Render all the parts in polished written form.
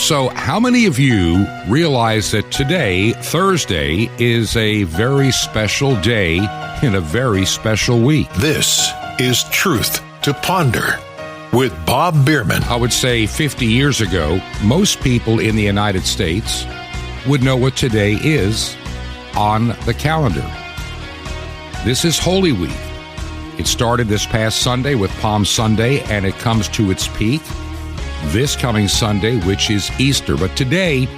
So, how many of you realize that today, Thursday, is a very special day in a very special week? This is Truth to Ponder with Bob Biermann. I would say 50 years ago, most people in the United States would know what today is on the calendar. This is Holy Week. It started this past Sunday with Palm Sunday, and it comes to its peak this coming Sunday, which is Easter. But today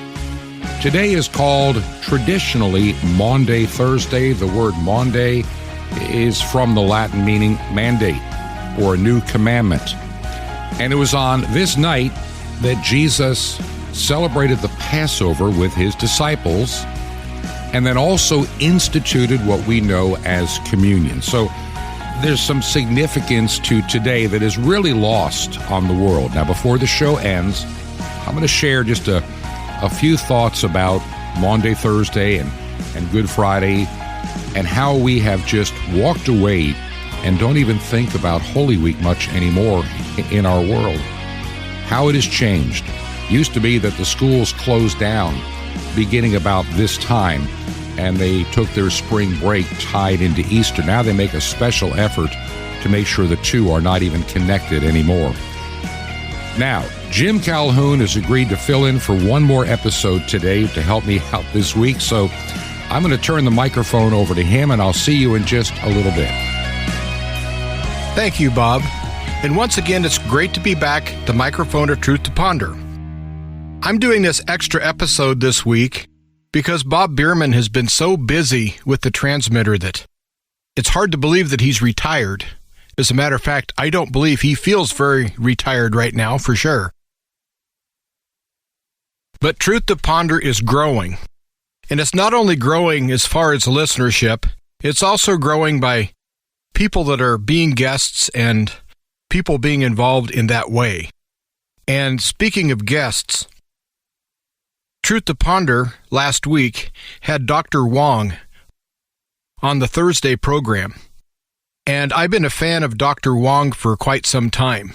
is called traditionally Maundy Thursday. The word Maundy is from the Latin meaning mandate or a new commandment. And it was on this night that Jesus celebrated the Passover with his disciples and then also instituted what we know as communion. So there's some significance to today that is really lost on the world. Now, before the show ends, I'm going to share just a few thoughts about Maundy Thursday and Good Friday and how we have just walked away and don't even think about Holy Week much anymore in our world. How it has changed. Used to be that the schools closed down beginning about this time, and they took their spring break tied into Easter. Now they make a special effort to make sure the two are not even connected anymore. Now, Jim Calhoun has agreed to fill in for one more episode today to help me out this week, so I'm going to turn the microphone over to him, and I'll see you in just a little bit. Thank you, Bob. And once again, it's great to be back at the microphone of Truth to Ponder. I'm doing this extra episode this week because Bob Biermann has been so busy with the transmitter that it's hard to believe that he's retired. As a matter of fact, I don't believe he feels very retired right now, for sure. But Truth to Ponder is growing. And it's not only growing as far as listenership, it's also growing by people that are being guests and people being involved in that way. And speaking of guests, Truth to Ponder last week had Dr. Wong on the Thursday program. And I've been a fan of Dr. Wong for quite some time.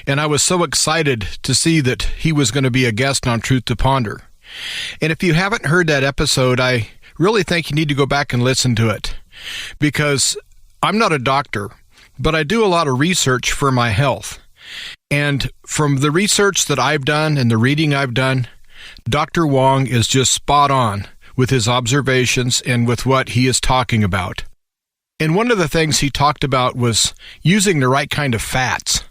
And I was so excited to see that he was going to be a guest on Truth to Ponder. And if you haven't heard that episode, I really think you need to go back and listen to it. Because I'm not a doctor, but I do a lot of research for my health. And from the research that I've done and the reading I've done, Dr. Wong is just spot on with his observations and with what he is talking about. And one of the things he talked about was using the right kind of fats,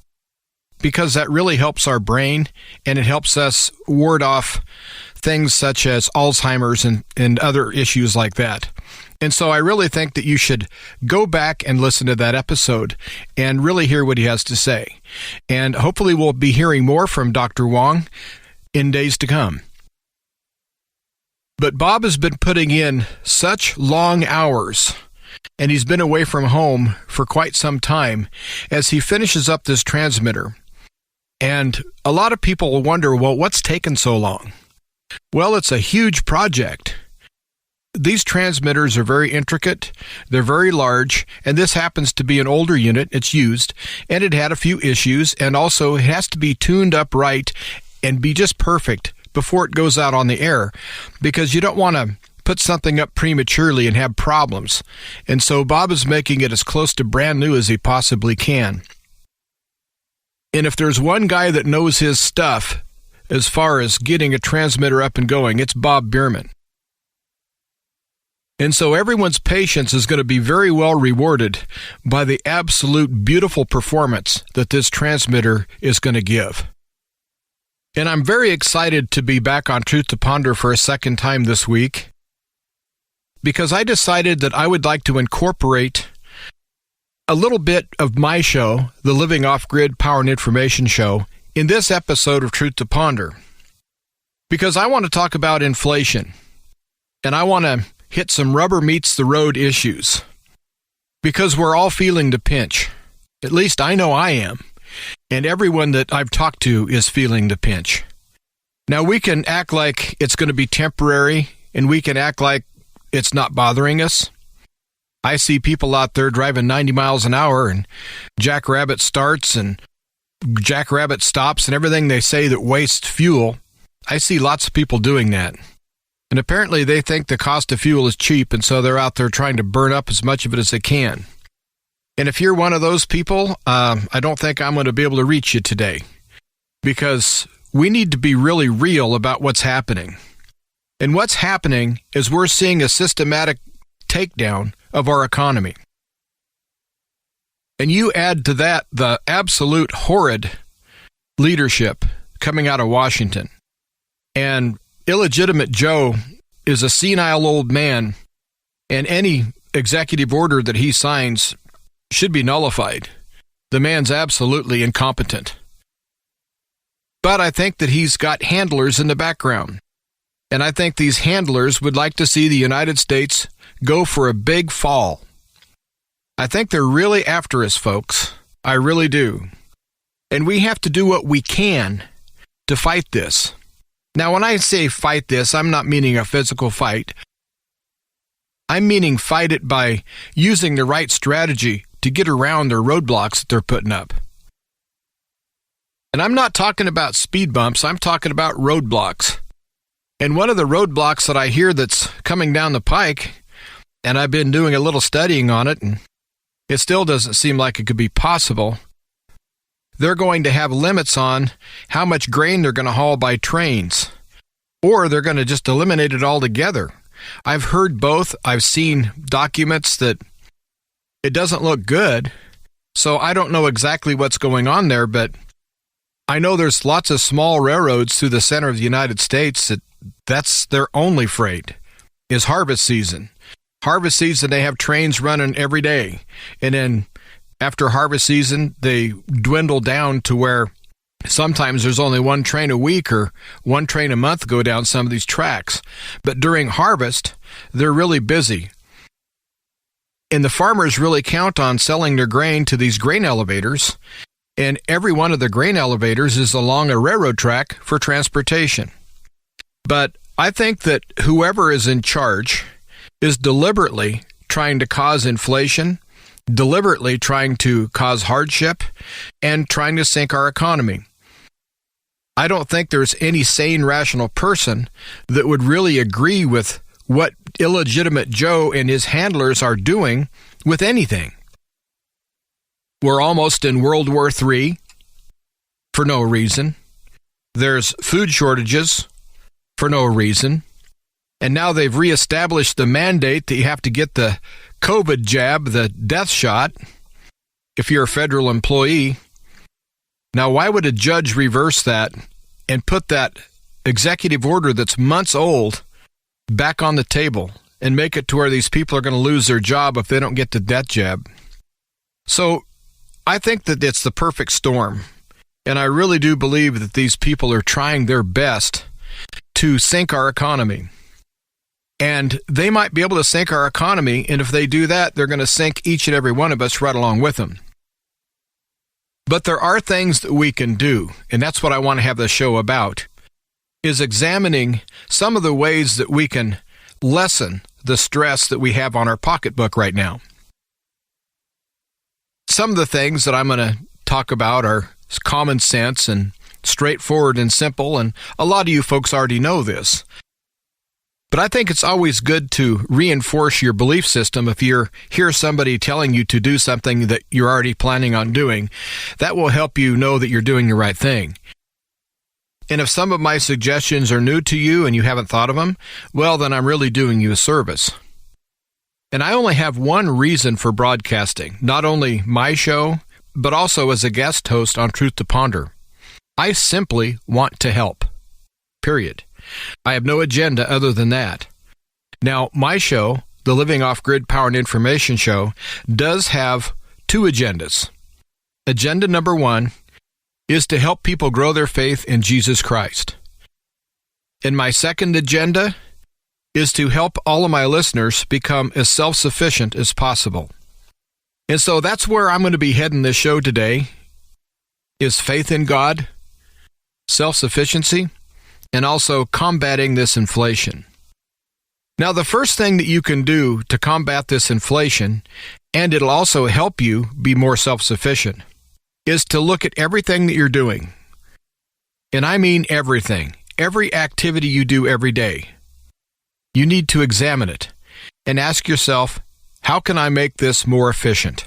because that really helps our brain and it helps us ward off things such as Alzheimer's and other issues like that. And so I really think that you should go back and listen to that episode and really hear what he has to say. And hopefully we'll be hearing more from Dr. Wong in days to come. But Bob has been putting in such long hours, and he's been away from home for quite some time as he finishes up this transmitter. And a lot of people wonder, well, what's taken so long? Well, it's a huge project. These transmitters are very intricate, they're very large, and this happens to be an older unit. It's used, and it had a few issues, and also it has to be tuned up right and be just perfect before it goes out on the air, because you don't want to put something up prematurely and have problems. And so Bob is making it as close to brand new as he possibly can. And if there's one guy that knows his stuff as far as getting a transmitter up and going, it's Bob Biermann. And so everyone's patience is going to be very well rewarded by the absolute beautiful performance that this transmitter is going to give. And I'm very excited to be back on Truth to Ponder for a second time this week, because I decided that I would like to incorporate a little bit of my show, the Living Off-Grid Power and Information Show, in this episode of Truth to Ponder. Because I want to talk about inflation, and I want to hit some rubber meets the road issues, because we're all feeling the pinch. At least I know I am. And everyone that I've talked to is feeling the pinch. Now, we can act like it's going to be temporary, and we can act like it's not bothering us. I see people out there driving 90 miles an hour, and Jackrabbit starts, and Jackrabbit stops, and everything they say that wastes fuel I see lots of people doing that. And apparently they think the cost of fuel is cheap, and so they're out there trying to burn up as much of it as they can. And if you're one of those people, I don't think I'm going to be able to reach you today, because we need to be really real about what's happening. And what's happening is we're seeing a systematic takedown of our economy. And you add to that the absolute horrid leadership coming out of Washington. And illegitimate Joe is a senile old man, and any executive order that he signs should be nullified. The man's absolutely incompetent. But I think that he's got handlers in the background. And I think these handlers would like to see the United States go for a big fall. I think they're really after us, folks. I really do. And we have to do what we can to fight this. Now, when I say fight this, I'm not meaning a physical fight. I'm meaning fight it by using the right strategy to get around their roadblocks that they're putting up. And I'm not talking about speed bumps, I'm talking about roadblocks. And one of the roadblocks that I hear that's coming down the pike, and I've been doing a little studying on it, and it still doesn't seem like it could be possible. They're going to have limits on how much grain they're going to haul by trains, or they're going to just eliminate it altogether. I've heard both. I've seen documents that it doesn't look good, so I don't know exactly what's going on there, but I know there's lots of small railroads through the center of the United States that's their only freight, is harvest season. Harvest season, they have trains running every day, and then after harvest season, they dwindle down to where sometimes there's only one train a week or one train a month go down some of these tracks. But during harvest, they're really busy. And the farmers really count on selling their grain to these grain elevators, and every one of the grain elevators is along a railroad track for transportation. But I think that whoever is in charge is deliberately trying to cause inflation, deliberately trying to cause hardship, and trying to sink our economy. I don't think there's any sane, rational person that would really agree with what illegitimate Joe and his handlers are doing with anything. We're almost in World War III for no reason. There's food shortages for no reason. And now they've reestablished the mandate that you have to get the COVID jab, the death shot, if you're a federal employee. Now, why would a judge reverse that and put that executive order that's months old back on the table and make it to where these people are going to lose their job if they don't get the death jab? So I think that it's the perfect storm. And I really do believe that these people are trying their best to sink our economy. And they might be able to sink our economy, and if they do that, they're going to sink each and every one of us right along with them. But there are things that we can do, and that's what I want to have this show about, is examining some of the ways that we can lessen the stress that we have on our pocketbook right now. Some of the things that I'm going to talk about are common sense and straightforward and simple, and a lot of you folks already know this. But I think it's always good to reinforce your belief system if you hear somebody telling you to do something that you're already planning on doing. That will help you know that you're doing the right thing. And if some of my suggestions are new to you and you haven't thought of them, well, then I'm really doing you a service. And I only have one reason for broadcasting, not only my show, but also as a guest host on Truth to Ponder. I simply want to help. Period. I have no agenda other than that. Now, my show, the Living Off-Grid Power and Information Show, does have two agendas. Agenda number one is to help people grow their faith in Jesus Christ. And my second agenda is to help all of my listeners become as self-sufficient as possible. And so that's where I'm going to be heading this show today, is faith in God, self-sufficiency, and also combating this inflation. Now, the first thing that you can do to combat this inflation, and it'll also help you be more self-sufficient, is to look at everything that you're doing. And I mean everything. every activity you do every day. You need to examine it and ask yourself, how can I make this more efficient?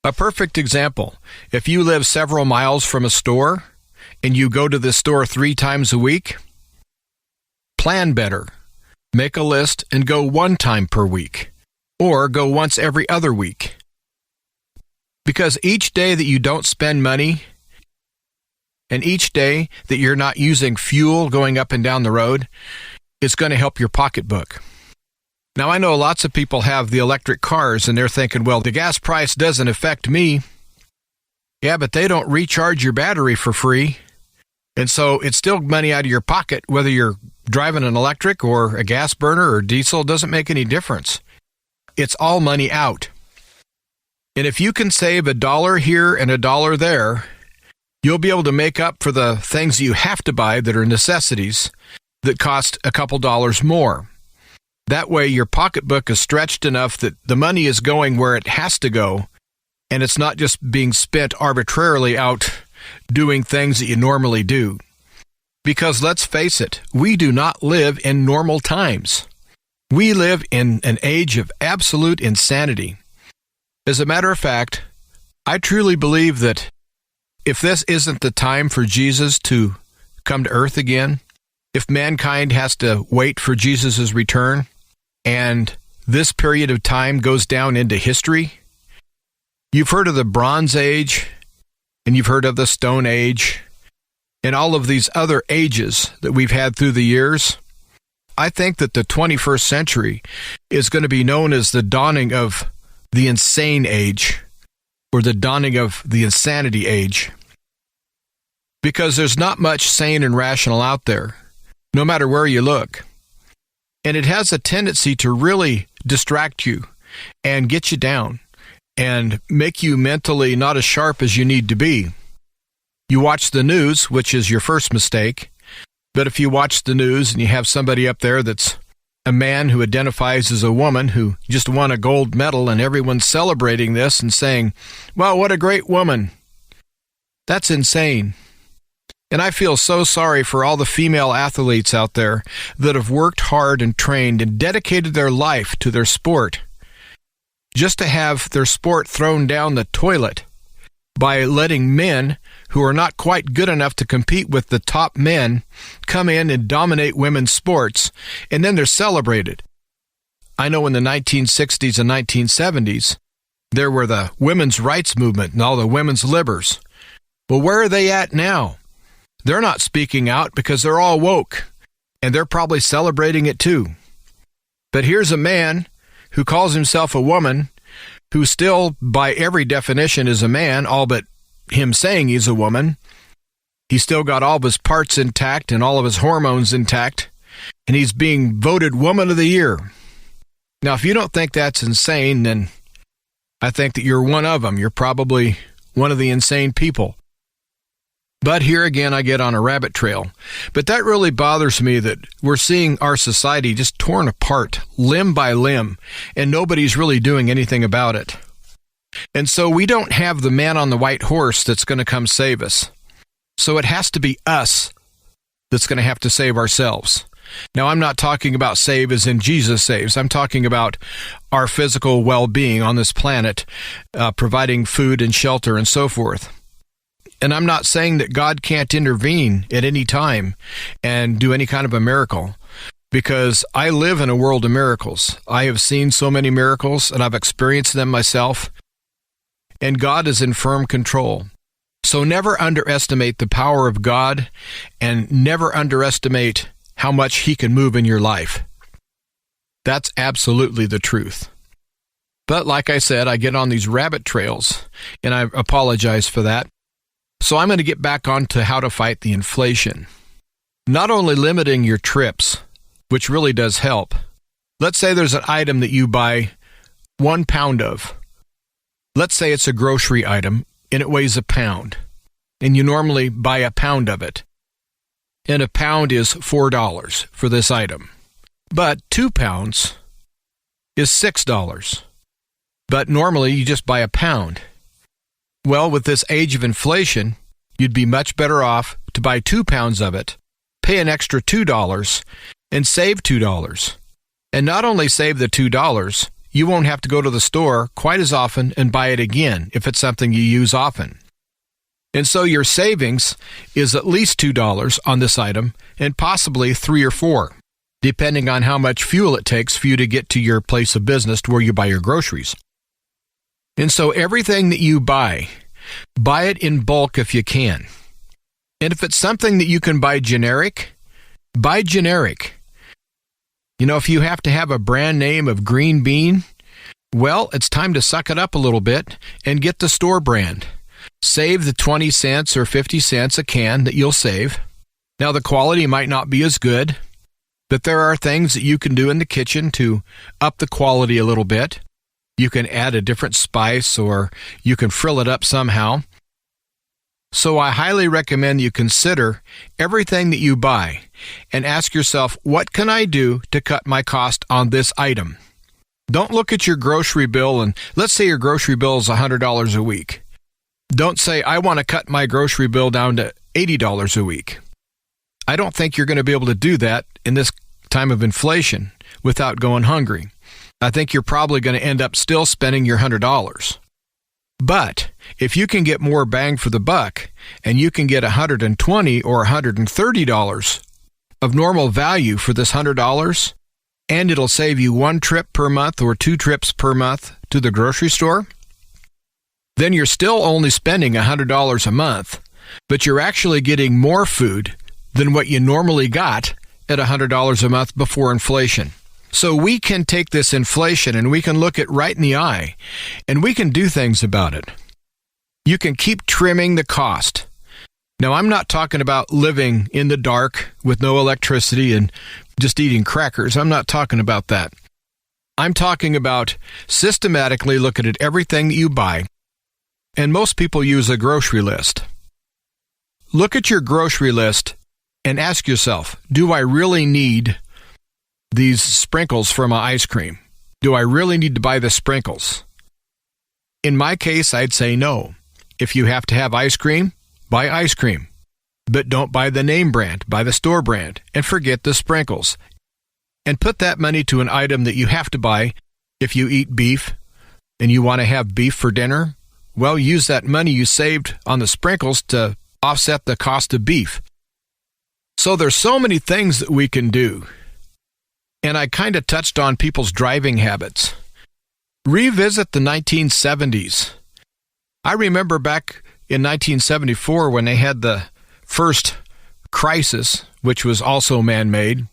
A perfect example, if you live several miles from a store and you go to the store 3 times a week, plan better. Make a list and go 1 time per week, or go once every other week. Because each day that you don't spend money, and each day that you're not using fuel going up and down the road, it's going to help your pocketbook. Now, I know lots of people have the electric cars, and they're thinking, well, the gas price doesn't affect me. Yeah, but they don't recharge your battery for free. And so it's still money out of your pocket, whether you're driving an electric or a gas burner or diesel, doesn't make any difference. It's all money out. And if you can save $1 here and $1 there, you'll be able to make up for the things you have to buy that are necessities that cost a couple dollars more. That way your pocketbook is stretched enough that the money is going where it has to go, and it's not just being spent arbitrarily out doing things that you normally do. Because let's face it, we do not live in normal times. We live in an age of absolute insanity. As a matter of fact, I truly believe that if this isn't the time for Jesus to come to earth again, if mankind has to wait for Jesus' return, and this period of time goes down into history, you've heard of the Bronze Age, and you've heard of the Stone Age, and all of these other ages that we've had through the years. I think that the 21st century is going to be known as the dawning of the insane age, or the dawning of the insanity age. Because there's not much sane and rational out there, no matter where you look. And it has a tendency to really distract you and get you down and make you mentally not as sharp as you need to be. You watch the news, which is your first mistake, but if you watch the news and you have somebody up there that's a man who identifies as a woman who just won a gold medal and everyone's celebrating this and saying, "Wow, what a great woman," that's insane. And I feel so sorry for all the female athletes out there that have worked hard and trained and dedicated their life to their sport just to have their sport thrown down the toilet by letting men who are not quite good enough to compete with the top men come in and dominate women's sports, and then they're celebrated. I know in the 1960s and 1970s, there were the women's rights movement and all the women's libbers. Well, where are they at now? They're not speaking out because they're all woke, and they're probably celebrating it too. But here's a man who calls himself a woman, who still, by every definition, is a man, all but him saying he's a woman. He's still got all of his parts intact and all of his hormones intact, and he's being voted Woman of the Year. Now, if you don't think that's insane, then I think that you're one of them. You're probably one of the insane people. But here again, I get on a rabbit trail. But that really bothers me, that we're seeing our society just torn apart, limb by limb, and nobody's really doing anything about it. And so we don't have the man on the white horse that's going to come save us. So it has to be us that's going to have to save ourselves. Now, I'm not talking about save as in Jesus saves. I'm talking about our physical well-being on this planet, providing food and shelter and so forth. And I'm not saying that God can't intervene at any time and do any kind of a miracle, because I live in a world of miracles. I have seen so many miracles, and I've experienced them myself, and God is in firm control. So never underestimate the power of God, and never underestimate how much He can move in your life. That's absolutely the truth. But like I said, I get on these rabbit trails, and I apologize for that. So I'm going to get back on to how to fight the inflation. Not only limiting your trips, which really does help. Let's say there's an item that you buy 1 pound of. Let's say it's a grocery item and it weighs a pound, and you normally buy a pound of it. And a pound is $4 for this item. But 2 pounds is $6. But normally you just buy a pound. Well, with this age of inflation, you'd be much better off to buy 2 pounds of it, pay an extra $2, and save $2. And not only save the $2, you won't have to go to the store quite as often and buy it again if it's something you use often. And so your savings is at least $2 on this item and possibly $3 or $4, depending on how much fuel it takes for you to get to your place of business to where you buy your groceries. And so everything that you buy it in bulk if you can. And if it's something that you can buy generic, buy generic. If you have to have a brand name of green bean, well, it's time to suck it up a little bit and get the store brand. Save the 20 cents or 50 cents a can that you'll save. Now, the quality might not be as good, but there are things that you can do in the kitchen to up the quality a little bit. You can add a different spice or you can frill it up somehow. So I highly recommend you consider everything that you buy and ask yourself, what can I do to cut my cost on this item? Don't look at your grocery bill and let's say your grocery bill is $100 a week. Don't say, I want to cut my grocery bill down to $80 a week. I don't think you're going to be able to do that in this time of inflation without going hungry. I think you're probably going to end up still spending your $100. But if you can get more bang for the buck and you can get $120 or $130 of normal value for this $100, and it'll save you 1 trip per month or 2 trips per month to the grocery store, then you're still only spending $100 a month, but you're actually getting more food than what you normally got at $100 a month before inflation. So we can take this inflation and we can look it right in the eye, and we can do things about it. You can keep trimming the cost. Now, I'm not talking about living in the dark with no electricity and just eating crackers. I'm not talking about that. I'm talking about systematically looking at everything that you buy, and most people use a grocery list. Look at your grocery list and ask yourself, do I really need these sprinkles for my ice cream? Do I really need to buy the sprinkles? In my case, I'd say no. If you have to have ice cream, buy ice cream. But don't buy the name brand, buy the store brand, and forget the sprinkles. And put that money to an item that you have to buy. If you eat beef and you want to have beef for dinner, well, use that money you saved on the sprinkles to offset the cost of beef. So there's so many things that we can do. And I kind of touched on people's driving habits. Revisit the 1970s. I remember back in 1974 when they had the first crisis, which was also man-made,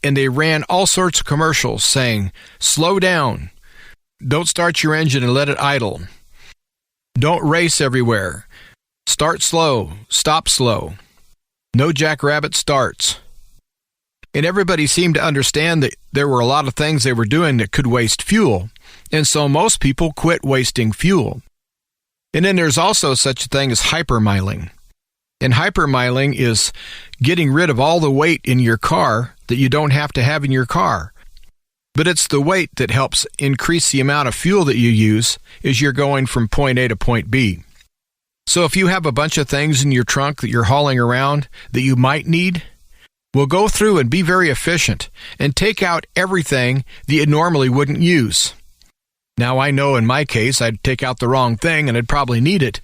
and they ran all sorts of commercials saying, slow down, don't start your engine and let it idle, don't race everywhere, start slow, stop slow, no jackrabbit starts. And everybody seemed to understand that there were a lot of things they were doing that could waste fuel, and so most people quit wasting fuel. And then there's also such a thing as hypermiling. And hypermiling is getting rid of all the weight in your car that you don't have to have in your car. But it's the weight that helps increase the amount of fuel that you use as you're going from point A to point B. So if you have a bunch of things in your trunk that you're hauling around that you might need, well, go through and be very efficient and take out everything that you normally wouldn't use. Now, I know in my case, I'd take out the wrong thing and I'd probably need it.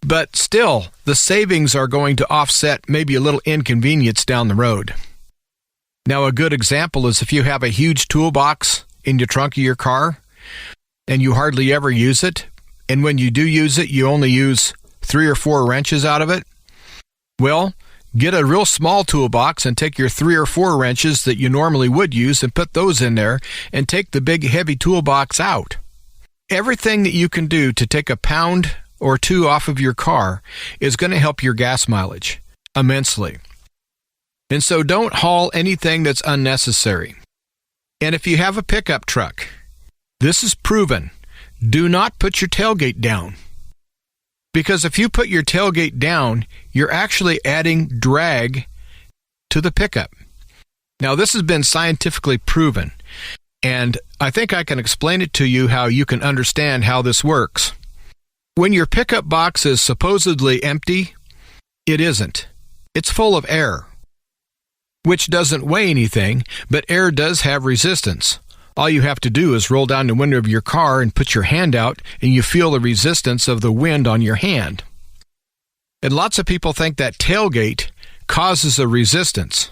But still, the savings are going to offset maybe a little inconvenience down the road. Now, a good example is if you have a huge toolbox in the trunk of your car and you hardly ever use it, and when you do use it, you only use 3 or 4 wrenches out of it. Well, get a real small toolbox and take your 3 or 4 wrenches that you normally would use and put those in there and take the big heavy toolbox out. Everything that you can do to take a pound or 2 off of your car is going to help your gas mileage immensely. And so don't haul anything that's unnecessary. And if you have a pickup truck, this is proven. Do not put your tailgate down. Because if you put your tailgate down, you're actually adding drag to the pickup. Now, this has been scientifically proven, and I think I can explain it to you how you can understand how this works. When your pickup box is supposedly empty, it isn't. It's full of air, which doesn't weigh anything, but air does have resistance. All you have to do is roll down the window of your car and put your hand out, and you feel the resistance of the wind on your hand. And lots of people think that tailgate causes a resistance.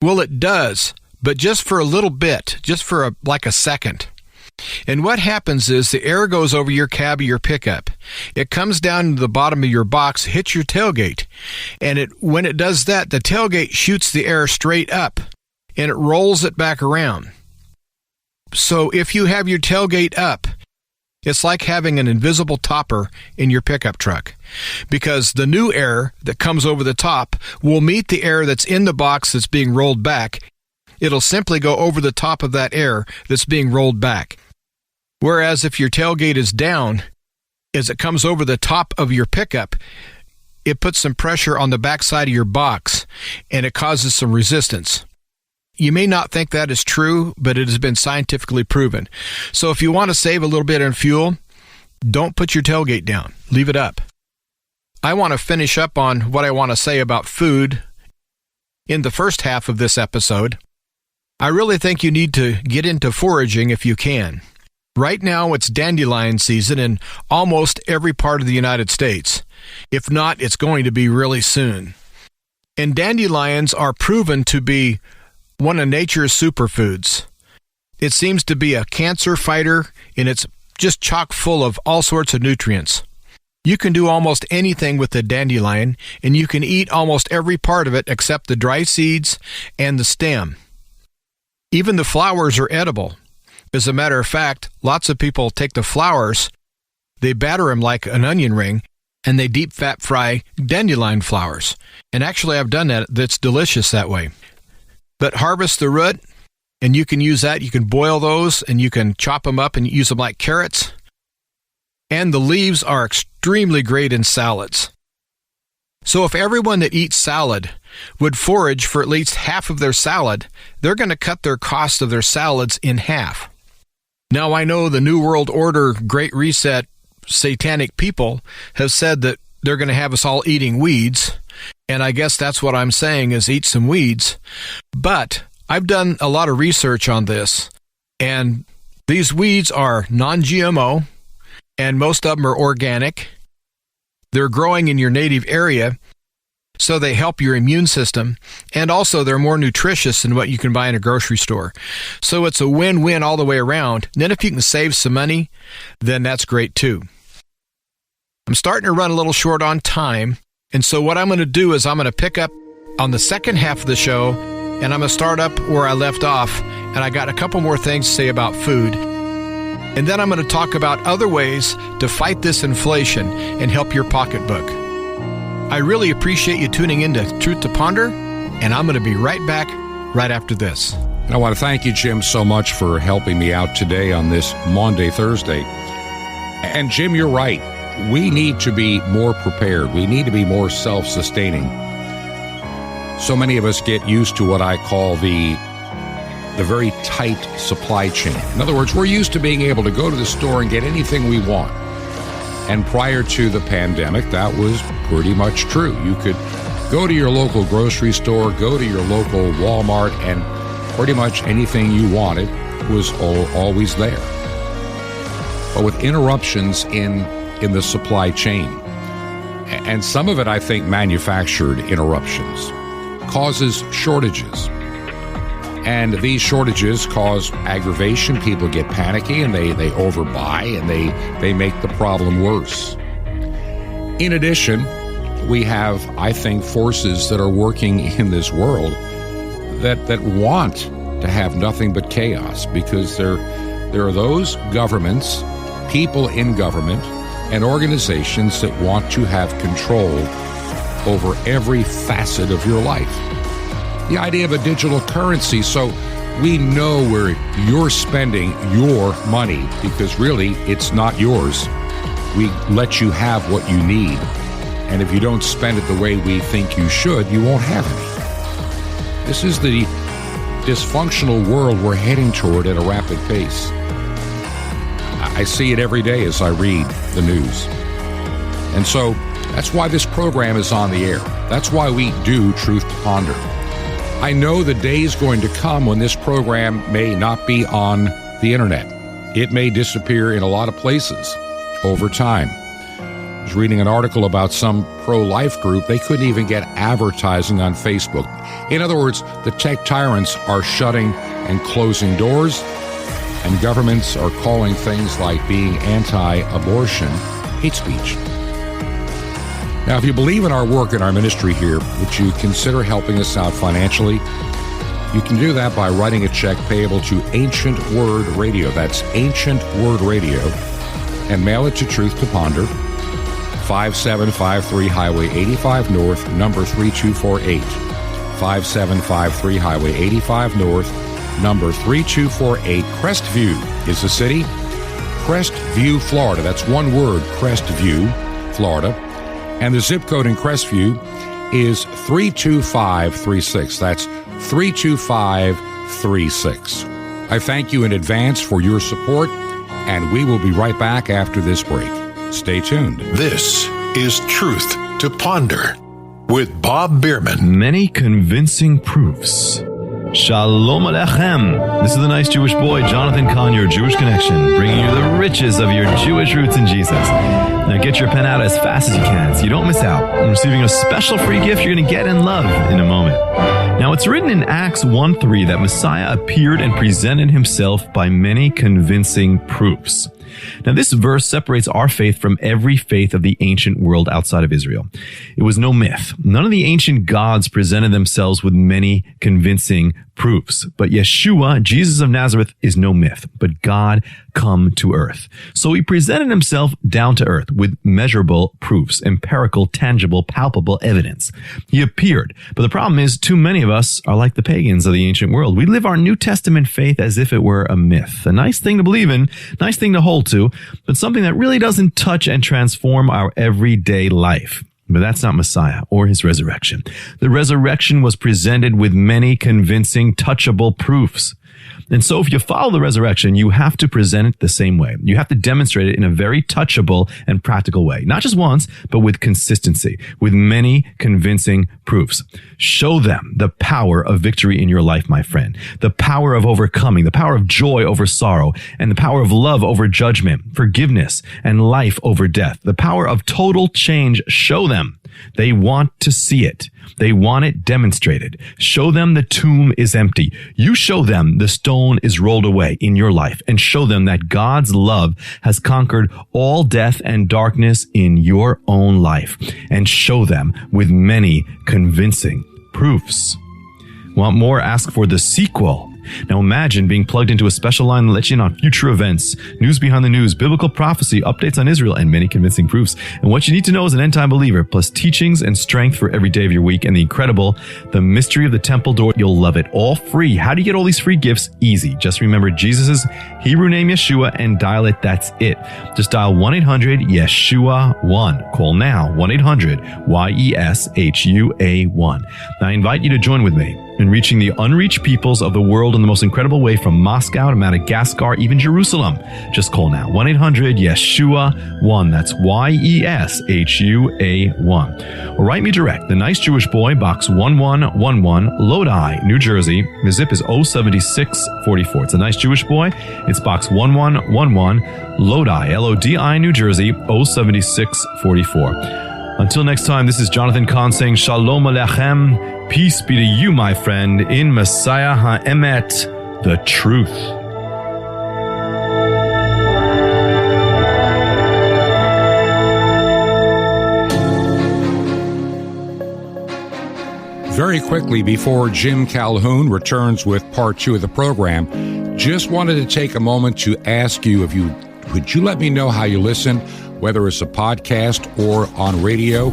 Well, it does, but just for a little bit, just for like a second. And what happens is the air goes over your cab of your pickup. It comes down to the bottom of your box, hits your tailgate. And when it does that, the tailgate shoots the air straight up, and it rolls it back around. So if you have your tailgate up, it's like having an invisible topper in your pickup truck, because the new air that comes over the top will meet the air that's in the box that's being rolled back. It'll simply go over the top of that air that's being rolled back. Whereas if your tailgate is down, as it comes over the top of your pickup, it puts some pressure on the backside of your box, and it causes some resistance. You may not think that is true, but it has been scientifically proven. So if you want to save a little bit on fuel, don't put your tailgate down. Leave it up. I want to finish up on what I want to say about food in the first half of this episode. I really think you need to get into foraging if you can. Right now, it's dandelion season in almost every part of the United States. If not, it's going to be really soon. And dandelions are proven to be one of nature's superfoods. It seems to be a cancer fighter, and it's just chock full of all sorts of nutrients. You can do almost anything with the dandelion, and you can eat almost every part of it except the dry seeds and the stem. Even the flowers are edible. As a matter of fact, lots of people take the flowers, they batter them like an onion ring, and they deep fat fry dandelion flowers. And actually, I've done that. That's delicious that way. But harvest the root, and you can use that. You can boil those, and you can chop them up and use them like carrots. And the leaves are extremely great in salads. So if everyone that eats salad would forage for at least half of their salad, they're going to cut their cost of their salads in half. Now, I know the New World Order, Great Reset, satanic people have said that they're going to have us all eating weeds, and I guess that's what I'm saying is eat some weeds. But I've done a lot of research on this, and these weeds are non-GMO, and most of them are organic. They're growing in your native area, so they help your immune system, and also they're more nutritious than what you can buy in a grocery store. So it's a win-win all the way around. And then if you can save some money, then that's great too. I'm starting to run a little short on time, and so what I'm going to do is I'm going to pick up on the second half of the show, and I'm going to start up where I left off, and I got a couple more things to say about food. And then I'm going to talk about other ways to fight this inflation and help your pocketbook. I really appreciate you tuning in to Truth to Ponder, and I'm going to be right back right after this. I want to thank you, Jim, so much for helping me out today on this Maundy Thursday. And Jim, you're right. We need to be more prepared. We need to be more self-sustaining. So many of us get used to what I call the very tight supply chain. In other words, we're used to being able to go to the store and get anything we want. And prior to the pandemic, that was pretty much true. You could go to your local grocery store, go to your local Walmart, and pretty much anything you wanted was always there. But with interruptions in the supply chain, and some of it, I think, manufactured interruptions, causes shortages. And these shortages cause aggravation. People get panicky and they overbuy, and they make the problem worse. In addition, we have, I think, forces that are working in this world that want to have nothing but chaos, because there are those governments, people in government, and organizations that want to have control over every facet of your life. The idea of a digital currency, so we know where you're spending your money, because really it's not yours. We let you have what you need, and if you don't spend it the way we think you should, you won't have any. This is the dysfunctional world we're heading toward at a rapid pace. I see it every day as I read the news. And so That's why this program is on the air. That's why we do Truth to Ponder. I know the day is going to come when this program may not be on the internet. It may disappear in a lot of places over time. I was reading an article about some pro-life group. They couldn't even get advertising on Facebook. In other words, the tech tyrants are shutting and closing doors, and governments are calling things like being anti-abortion hate speech. Now, if you believe in our work and our ministry here, would you consider helping us out financially? You can do that by writing a check payable to Ancient Word Radio. That's Ancient Word Radio. And mail it to Truth to Ponder, 5753 Highway 85 North, number 3248. 5753 Highway 85 North, number 3248. Crestview is the city. Crestview, Florida. That's one word, Crestview, Florida. And the zip code in Crestview is 32536. That's 32536. I thank you in advance for your support, and we will be right back after this break. Stay tuned. This is Truth to Ponder with Bob Biermann. Many convincing proofs. Shalom Aleichem. This is the nice Jewish boy, Jonathan Kahn, your Jewish connection, bringing you the riches of your Jewish roots in Jesus. Now get your pen out as fast as you can so you don't miss out on receiving a special free gift you're going to get and love in a moment. Now it's written in Acts 1:3 that Messiah appeared and presented himself by many convincing proofs. Now, this verse separates our faith from every faith of the ancient world outside of Israel. It was no myth. None of the ancient gods presented themselves with many convincing proofs. But Yeshua, Jesus of Nazareth, is no myth, but God come to earth. So he presented himself down to earth with measurable proofs, empirical, tangible, palpable evidence. He appeared. But the problem is, too many of us are like the pagans of the ancient world. We live our New Testament faith as if it were a myth. A nice thing to believe in, nice thing to hold to, but something that really doesn't touch and transform our everyday life. But that's not Messiah or his resurrection. The resurrection was presented with many convincing, touchable proofs. And so if you follow the resurrection, you have to present it the same way. You have to demonstrate it in a very touchable and practical way. Not just once, but with consistency, with many convincing proofs. Show them the power of victory in your life, my friend. The power of overcoming, the power of joy over sorrow, and the power of love over judgment, forgiveness, and life over death. The power of total change. Show them. They want to see it. They want it demonstrated. Show them the tomb is empty. You show them the stone is rolled away in your life, and show them that God's love has conquered all death and darkness in your own life, and show them with many convincing proofs. Want more? Ask for the sequel. Now imagine being plugged into a special line that lets you in on future events, news behind the news, biblical prophecy, updates on Israel, and many convincing proofs. And what you need to know as an end-time believer, plus teachings and strength for every day of your week, and the incredible, the mystery of the temple door. You'll love it. All free. How do you get all these free gifts? Easy. Just remember Jesus' Hebrew name Yeshua and dial it. That's it. Just dial 1-800-YESHUA-1. Call now. 1-800-YESHUA-1. Now I invite you to join with me in reaching the unreached peoples of the world in the most incredible way, from Moscow to Madagascar, even Jerusalem. Just call now. 1-800-YESHUA-1. That's YESHUA-1. Or write me direct. The Nice Jewish Boy, Box 1111, Lodi, New Jersey. The zip is 07644. It's a Nice Jewish Boy. It's Box 1111, Lodi, Lodi, New Jersey, 07644. Until next time, this is Jonathan Kahn saying Shalom Aleichem. Peace be to you, my friend, in Messiah HaEmet, the truth. Very quickly, before Jim Calhoun returns with part 2 of the program, just wanted to take a moment to ask you would you let me know how you listen, whether it's a podcast or on radio?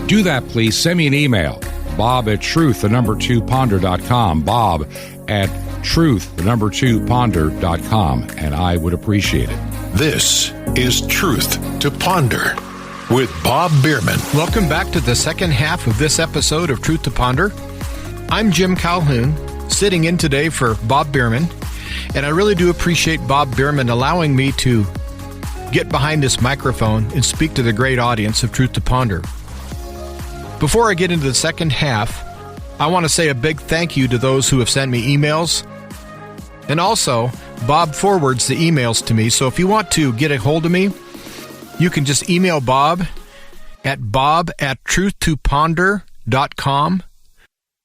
Do that, please. Send me an email. Bob@truth2ponder.com. Bob@truth2ponder.com. And I would appreciate it. This is Truth to Ponder with Bob Biermann. Welcome back to the second half of this episode of Truth to Ponder. I'm Jim Calhoun, sitting in today for Bob Biermann, and I really do appreciate Bob Biermann allowing me to get behind this microphone and speak to the great audience of Truth to Ponder. Before I get into the second half, I want to say a big thank you to those who have sent me emails. And also, Bob forwards the emails to me, so if you want to get a hold of me, you can just email Bob at bob@truthtoponder.com,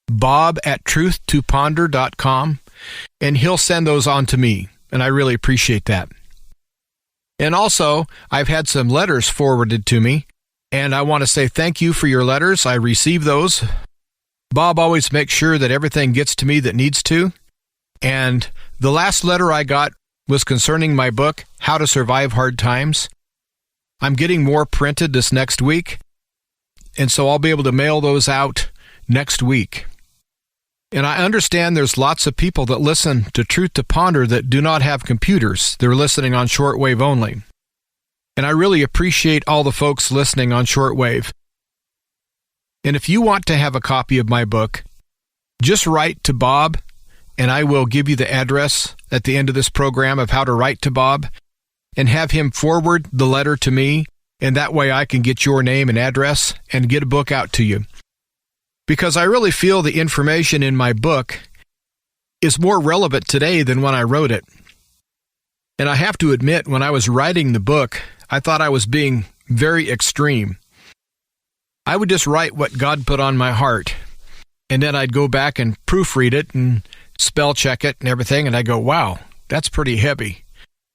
bob@truthtoponder.com, and he'll send those on to me, and I really appreciate that. And also, I've had some letters forwarded to me, and I want to say thank you for your letters. I receive those. Bob always makes sure that everything gets to me that needs to. And the last letter I got was concerning my book, How to Survive Hard Times. I'm getting more printed this next week, and so I'll be able to mail those out next week. And I understand there's lots of people that listen to Truth to Ponder that do not have computers. They're listening on shortwave only. And I really appreciate all the folks listening on shortwave. And if you want to have a copy of my book, just write to Bob, and I will give you the address at the end of this program of how to write to Bob, and have him forward the letter to me, and that way I can get your name and address and get a book out to you. Because I really feel the information in my book is more relevant today than when I wrote it. And I have to admit, when I was writing the book, I thought I was being very extreme. I would just write what God put on my heart, and then I'd go back and proofread it and spell check it and everything, and I'd go, wow, that's pretty heavy.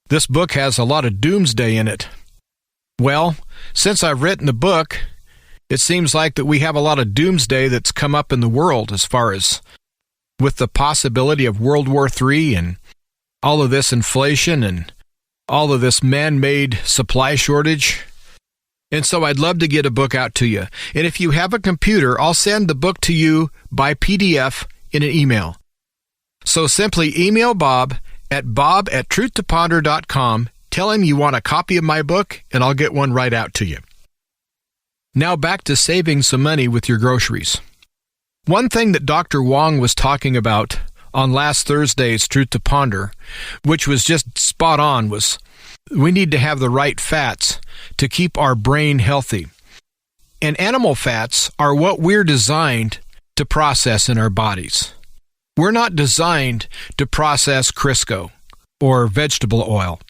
This book has a lot of doomsday in it. Well, since I've written the book, it seems like that we have a lot of doomsday that's come up in the world as far as with the possibility of World War III and all of this inflation and all of this man-made supply shortage. And so I'd love to get a book out to you. And if you have a computer, I'll send the book to you by PDF in an email. So simply email Bob at bob@truthtoponder.com. Tell him you want a copy of my book, and I'll get one right out to you. Now back to saving some money with your groceries. One thing that Dr. Wong was talking about on last Thursday's Truth to Ponder, which was just spot on, was we need to have the right fats to keep our brain healthy. And animal fats are what we're designed to process in our bodies. We're not designed to process Crisco or vegetable oil.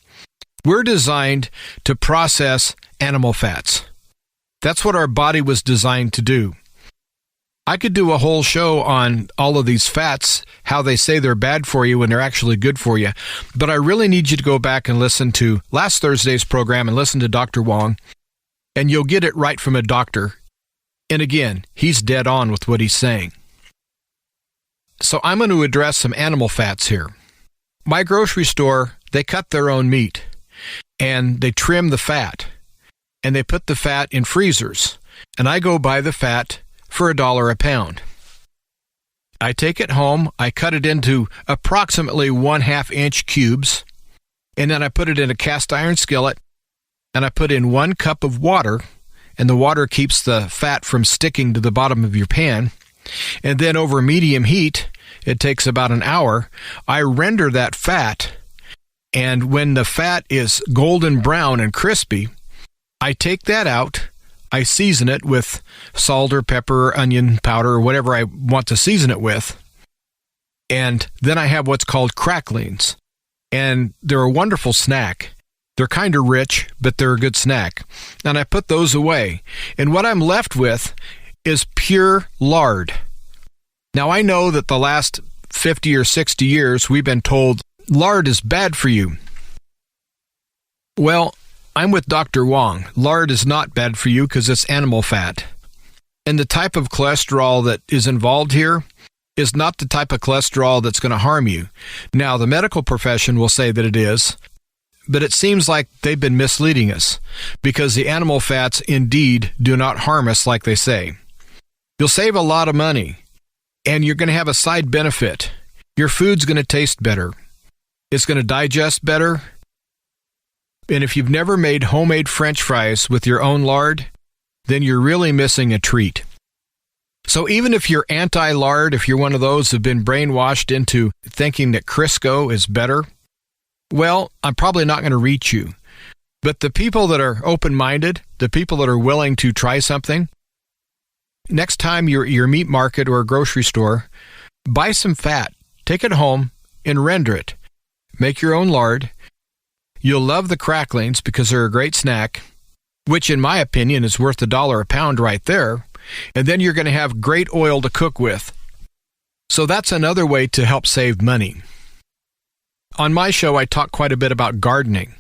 We're designed to process animal fats. That's what our body was designed to do. I could do a whole show on all of these fats, how they say they're bad for you when they're actually good for you. But I really need you to go back and listen to last Thursday's program and listen to Dr. Wong, and you'll get it right from a doctor. And again, he's dead on with what he's saying. So I'm going to address some animal fats here. My grocery store, they cut their own meat, and they trim the fat, and they put the fat in freezers, and I go buy the fat for $1 a pound. I take it home, I cut it into approximately 1/2 inch cubes, and then I put it in a cast iron skillet, and I put in 1 cup of water, and the water keeps the fat from sticking to the bottom of your pan, and then over medium heat, it takes about an hour, I render that fat, and when the fat is golden brown and crispy, I take that out, I season it with salt or pepper, or onion powder, or whatever I want to season it with. And then I have what's called cracklings. And they're a wonderful snack. They're kind of rich, but they're a good snack. And I put those away. And what I'm left with is pure lard. Now, I know that the last 50 or 60 years, we've been told lard is bad for you. Well, I'm with Dr. Wong. Lard is not bad for you because it's animal fat. And the type of cholesterol that is involved here is not the type of cholesterol that's going to harm you. Now, the medical profession will say that it is, but it seems like they've been misleading us because the animal fats indeed do not harm us like they say. You'll save a lot of money, and you're going to have a side benefit. Your food's going to taste better. It's going to digest better. And if you've never made homemade French fries with your own lard, then you're really missing a treat. So even if you're anti-lard, if you're one of those who've been brainwashed into thinking that Crisco is better, well, I'm probably not going to reach you. But the people that are open-minded, the people that are willing to try something, next time you're at your meat market or a grocery store, buy some fat, take it home, and render it. Make your own lard. You'll love the cracklings because they're a great snack, which in my opinion is worth $1 a pound right there. And then you're going to have great oil to cook with. So that's another way to help save money. On my show, I talk quite a bit about gardening.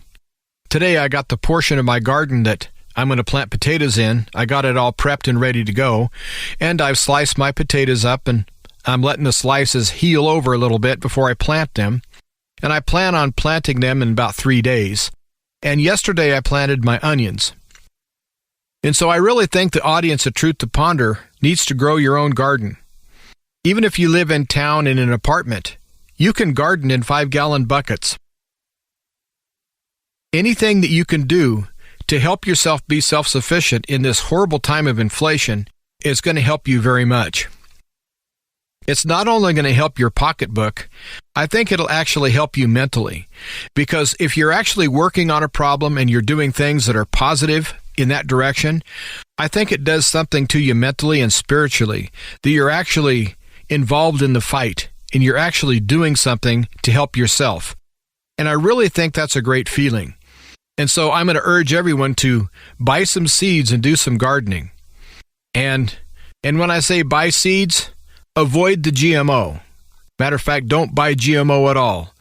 Today, I got the portion of my garden that I'm going to plant potatoes in. I got it all prepped and ready to go. And I've sliced my potatoes up, and I'm letting the slices heal over a little bit before I plant them. And I plan on planting them in about 3 days. And yesterday, I planted my onions. And so I really think the audience of Truth to Ponder needs to grow your own garden. Even if you live in town in an apartment, you can garden in 5-gallon buckets. Anything that you can do to help yourself be self-sufficient in this horrible time of inflation is going to help you very much. It's not only going to help your pocketbook, I think it'll actually help you mentally. Because if you're actually working on a problem and you're doing things that are positive in that direction, I think it does something to you mentally and spiritually, that you're actually involved in the fight and you're actually doing something to help yourself. And I really think that's a great feeling. And so I'm going to urge everyone to buy some seeds and do some gardening. And when I say buy seeds, avoid the GMO. Matter of fact, don't buy GMO at all.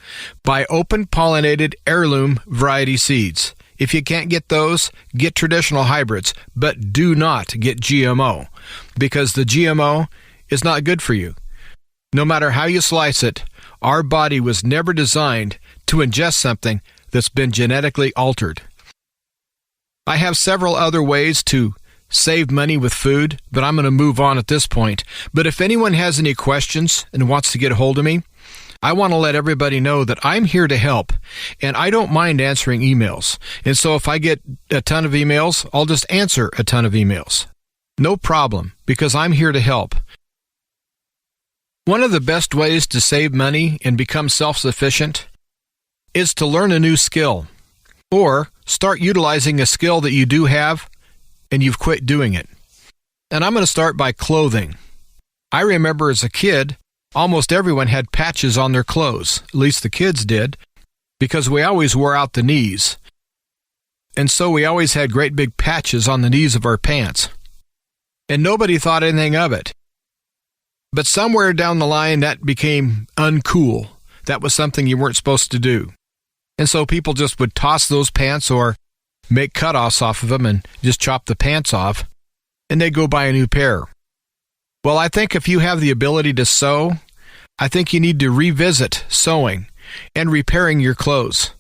Buy open-pollinated heirloom variety seeds. If you can't get those, get traditional hybrids, but do not get GMO, because the GMO is not good for you. No matter how you slice it, our body was never designed to ingest something that's been genetically altered. I have several other ways to save money with food, but I'm going to move on at this point. But if anyone has any questions and wants to get a hold of me, I want to let everybody know that I'm here to help, and I don't mind answering emails. And so if I get a ton of emails, I'll just answer a ton of emails. No problem, because I'm here to help. One of the best ways to save money and become self-sufficient is to learn a new skill, or start utilizing a skill that you do have and you've quit doing it. And I'm going to start by clothing. I remember as a kid, almost everyone had patches on their clothes, at least the kids did, because we always wore out the knees. And so we always had great big patches on the knees of our pants. And nobody thought anything of it. But somewhere down the line, that became uncool. That was something you weren't supposed to do. And so people just would toss those pants or make cutoffs off of them and just chop the pants off, and they'd go buy a new pair. Well, I think if you have the ability to sew, I think you need to revisit sewing and repairing your clothes.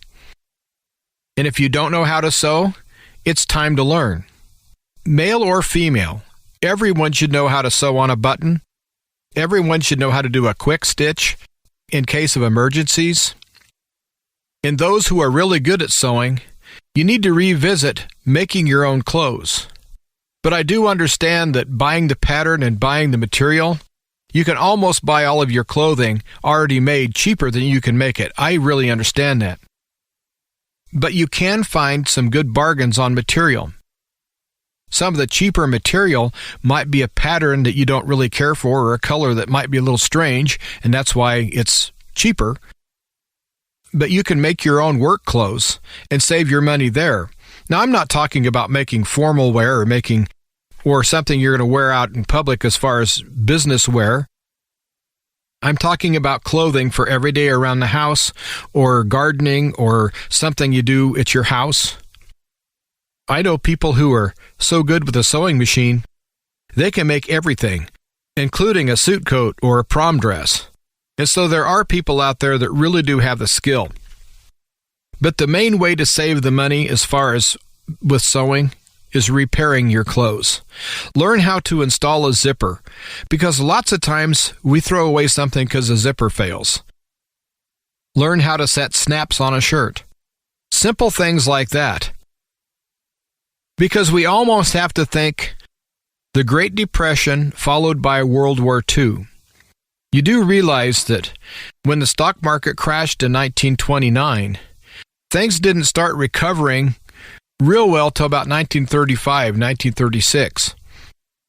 And if you don't know how to sew, it's time to learn. Male or female, everyone should know how to sew on a button. Everyone should know how to do a quick stitch in case of emergencies. And those who are really good at sewing, you need to revisit making your own clothes. But I do understand that buying the pattern and buying the material, you can almost buy all of your clothing already made cheaper than you can make it. I really understand that. But you can find some good bargains on material. Some of the cheaper material might be a pattern that you don't really care for, or a color that might be a little strange, and that's why it's cheaper. But you can make your own work clothes and save your money there. Now, I'm not talking about making formal wear or something you're going to wear out in public as far as business wear. I'm talking about clothing for every day around the house, or gardening, or something you do at your house. I know people who are so good with a sewing machine, they can make everything, including a suit coat or a prom dress. And so there are people out there that really do have the skill. But the main way to save the money as far as with sewing is repairing your clothes. Learn how to install a zipper, because lots of times we throw away something because the zipper fails. Learn how to set snaps on a shirt. Simple things like that. Because we almost have to think the Great Depression followed by World War II. You do realize that when the stock market crashed in 1929, things didn't start recovering real well till about 1935, 1936.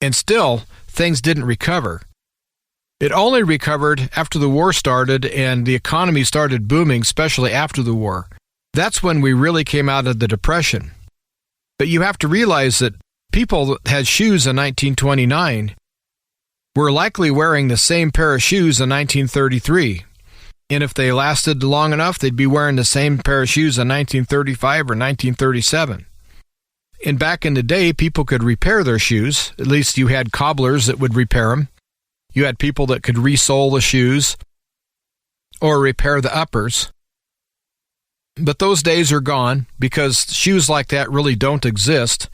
And still, things didn't recover. It only recovered after the war started and the economy started booming, especially after the war. That's when we really came out of the Depression. But you have to realize that people that had shoes in 1929 were likely wearing the same pair of shoes in 1933. And if they lasted long enough, they'd be wearing the same pair of shoes in 1935 or 1937. And back in the day, people could repair their shoes. At least you had cobblers that would repair them. You had people that could resole the shoes or repair the uppers. But those days are gone because shoes like that really don't exist.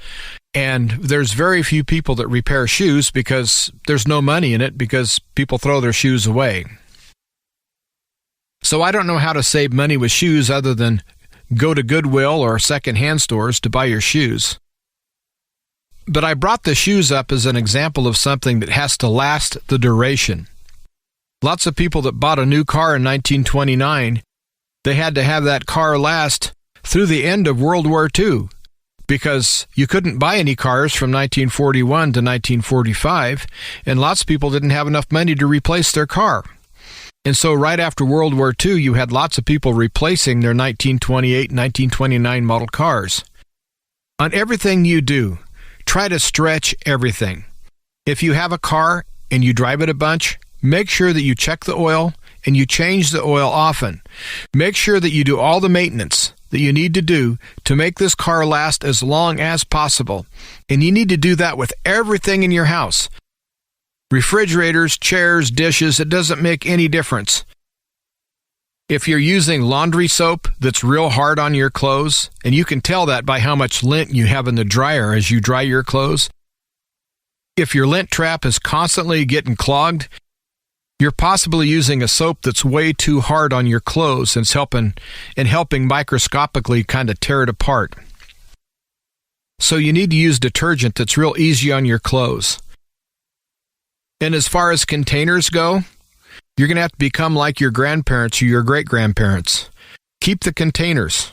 And there's very few people that repair shoes because there's no money in it because people throw their shoes away. So I don't know how to save money with shoes other than go to Goodwill or second-hand stores to buy your shoes. But I brought the shoes up as an example of something that has to last the duration. Lots of people that bought a new car in 1929, they had to have that car last through the end of World War II because you couldn't buy any cars from 1941 to 1945, and lots of people didn't have enough money to replace their car. And so right after World War II, you had lots of people replacing their 1928 and 1929 model cars. On everything you do, try to stretch everything. If you have a car and you drive it a bunch, make sure that you check the oil and you change the oil often. Make sure that you do all the maintenance that you need to do to make this car last as long as possible. And you need to do that with everything in your house. Refrigerators, chairs, dishes, it doesn't make any difference. If you're using laundry soap that's real hard on your clothes, and you can tell that by how much lint you have in the dryer as you dry your clothes, if your lint trap is constantly getting clogged, you're possibly using a soap that's way too hard on your clothes and it's helping microscopically kind of tear it apart. So you need to use detergent that's real easy on your clothes. And as far as containers go, you're going to have to become like your grandparents or your great-grandparents. Keep the containers.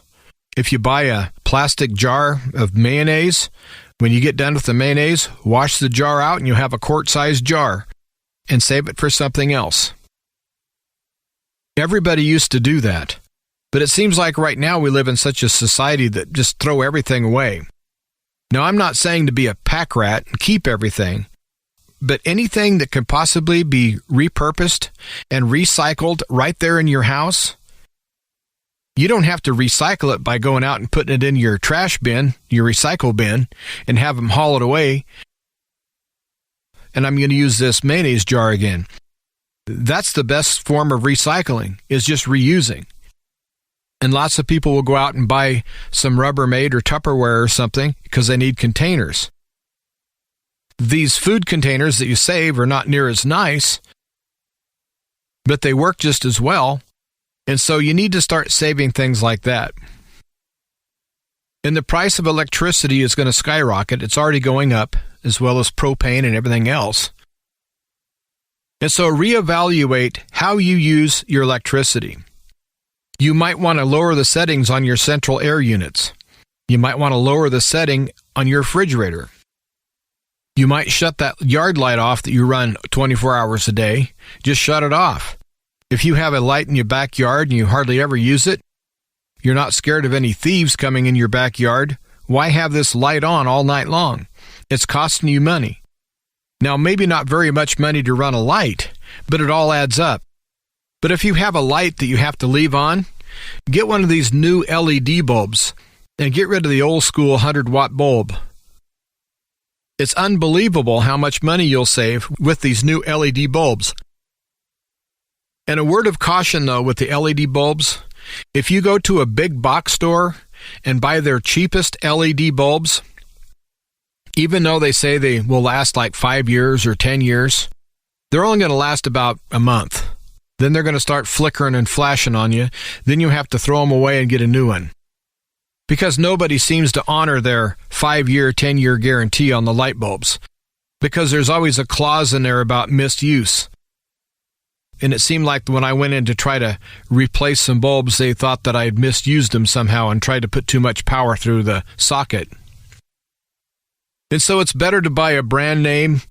If you buy a plastic jar of mayonnaise, when you get done with the mayonnaise, wash the jar out and you'll have a quart-sized jar and save it for something else. Everybody used to do that. But it seems like right now we live in such a society that just throw everything away. Now, I'm not saying to be a pack rat and keep everything, but anything that can possibly be repurposed and recycled right there in your house, you don't have to recycle it by going out and putting it in your trash bin, your recycle bin, and have them haul it away. And I'm going to use this mayonnaise jar again. That's the best form of recycling, is just reusing. And lots of people will go out and buy some Rubbermaid or Tupperware or something because they need containers. These food containers that you save are not near as nice, but they work just as well, and so you need to start saving things like that. And the price of electricity is going to skyrocket. It's already going up, as well as propane and everything else. And so reevaluate how you use your electricity. You might want to lower the settings on your central air units. You might want to lower the setting on your refrigerator. You might shut that yard light off that you run 24 hours a day. Just shut it off. If you have a light in your backyard and you hardly ever use it, you're not scared of any thieves coming in your backyard, why have this light on all night long? It's costing you money. Now, maybe not very much money to run a light, but it all adds up. But if you have a light that you have to leave on, get one of these new LED bulbs and get rid of the old school 100-watt bulb. It's unbelievable how much money you'll save with these new LED bulbs. And a word of caution, though, with the LED bulbs, if you go to a big box store and buy their cheapest LED bulbs, even though they say they will last like 5 years or 10 years, they're only going to last about a month. Then they're going to start flickering and flashing on you. Then you have to throw them away and get a new one. Because nobody seems to honor their 5-year, 10-year guarantee on the light bulbs. Because there's always a clause in there about misuse. And it seemed like when I went in to try to replace some bulbs, they thought that I had misused them somehow and tried to put too much power through the socket. And so it's better to buy a brand name,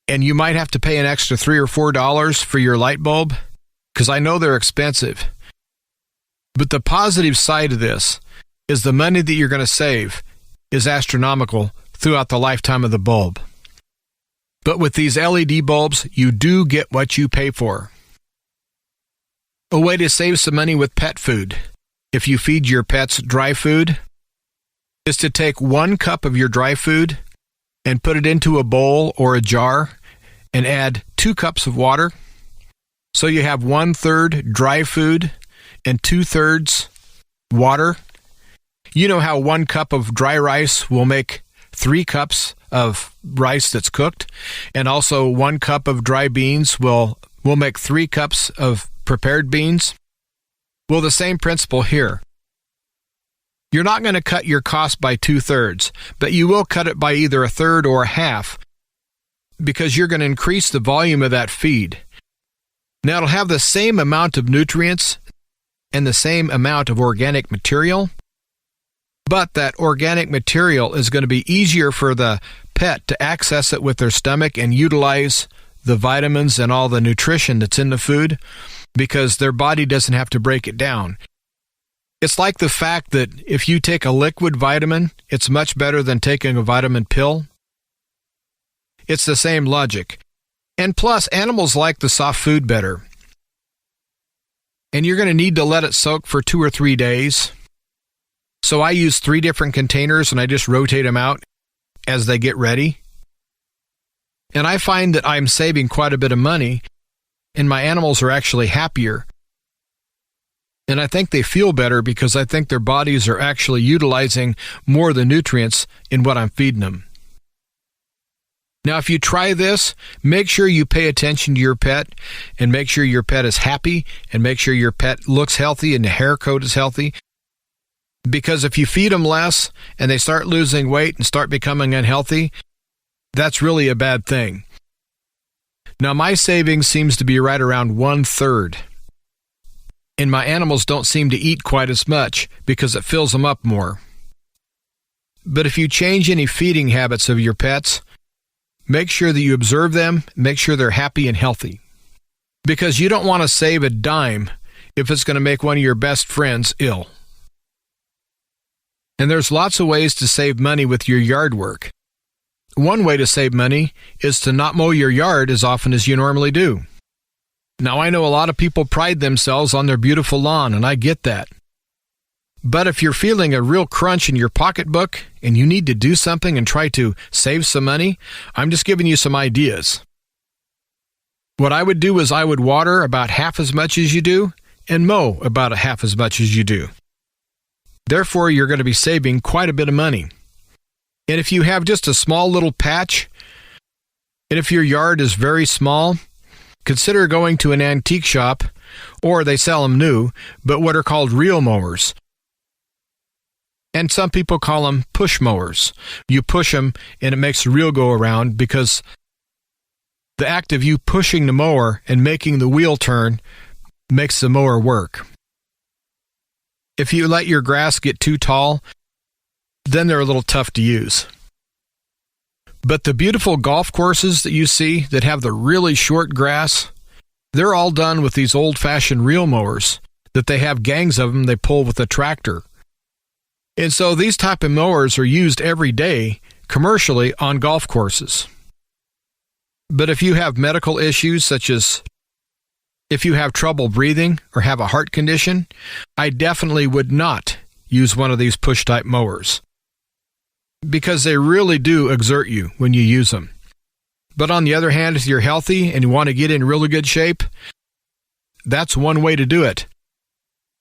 and you might have to pay an extra $3 or $4 for your light bulb, because I know they're expensive. But the positive side of this is the money that you're going to save is astronomical throughout the lifetime of the bulb. But with these LED bulbs, you do get what you pay for. A way to save some money with pet food, if you feed your pets dry food, is to take 1 cup of your dry food and put it into a bowl or a jar and add 2 cups of water. So you have 1/3 dry food and 2/3 water. You know how 1 cup of dry rice will make 3 cups of rice that's cooked, and also 1 cup of dry beans will make 3 cups of prepared beans? Well, the same principle here. You're not going to cut your cost by 2/3, but you will cut it by either 1/3 or 1/2, because you're going to increase the volume of that feed. Now, it'll have the same amount of nutrients and the same amount of organic material, but that organic material is going to be easier for the pet to access it with their stomach and utilize the vitamins and all the nutrition that's in the food, because their body doesn't have to break it down. It's like the fact that if you take a liquid vitamin, it's much better than taking a vitamin pill. It's the same logic. And plus, animals like the soft food better. And you're going to need to let it soak for 2 or 3 days. So I use 3 different containers and I just rotate them out as they get ready. And I find that I'm saving quite a bit of money, and my animals are actually happier. And I think they feel better because I think their bodies are actually utilizing more of the nutrients in what I'm feeding them. Now, if you try this, make sure you pay attention to your pet, and make sure your pet is happy, and make sure your pet looks healthy and the hair coat is healthy. Because if you feed them less and they start losing weight and start becoming unhealthy, that's really a bad thing. Now, my savings seems to be right around 1/3. And my animals don't seem to eat quite as much because it fills them up more. But if you change any feeding habits of your pets, make sure that you observe them, make sure they're happy and healthy. Because you don't want to save a dime if it's going to make one of your best friends ill. And there's lots of ways to save money with your yard work. One way to save money is to not mow your yard as often as you normally do. Now, I know a lot of people pride themselves on their beautiful lawn, and I get that. But if you're feeling a real crunch in your pocketbook and you need to do something and try to save some money, I'm just giving you some ideas. What I would do is I would water about half as much as you do and mow about half as much as you do. Therefore, you're going to be saving quite a bit of money. And if you have just a small little patch, and if your yard is very small, consider going to an antique shop, or they sell them new, but what are called reel mowers. And some people call them push mowers. You push them and it makes the reel go around, because the act of you pushing the mower and making the wheel turn makes the mower work. If you let your grass get too tall, then they're a little tough to use. But the beautiful golf courses that you see that have the really short grass, they're all done with these old-fashioned reel mowers that they have gangs of them they pull with a tractor. And so these type of mowers are used every day commercially on golf courses. But if you have medical issues, such as if you have trouble breathing or have a heart condition, I definitely would not use one of these push-type mowers, because they really do exert you when you use them. But on the other hand, if you're healthy and you want to get in really good shape, that's one way to do it.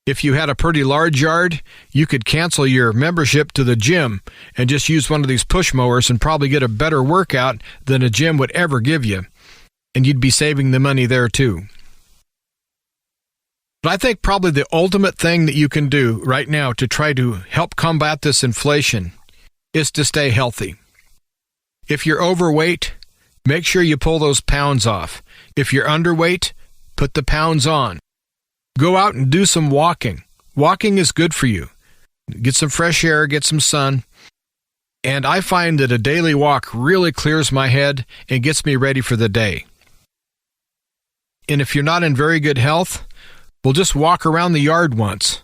If you had a pretty large yard, you could cancel your membership to the gym and just use one of these push mowers and probably get a better workout than a gym would ever give you. And you'd be saving the money there too. But I think probably the ultimate thing that you can do right now to try to help combat this inflation is to stay healthy. If you're overweight, make sure you pull those pounds off. If you're underweight, Put the pounds on. Go out and do some walking. Walking is good for you. Get some fresh air, get some sun. And I find that a daily walk really clears my head and gets me ready for the day. And if you're not in very good health, well, just walk around the yard once.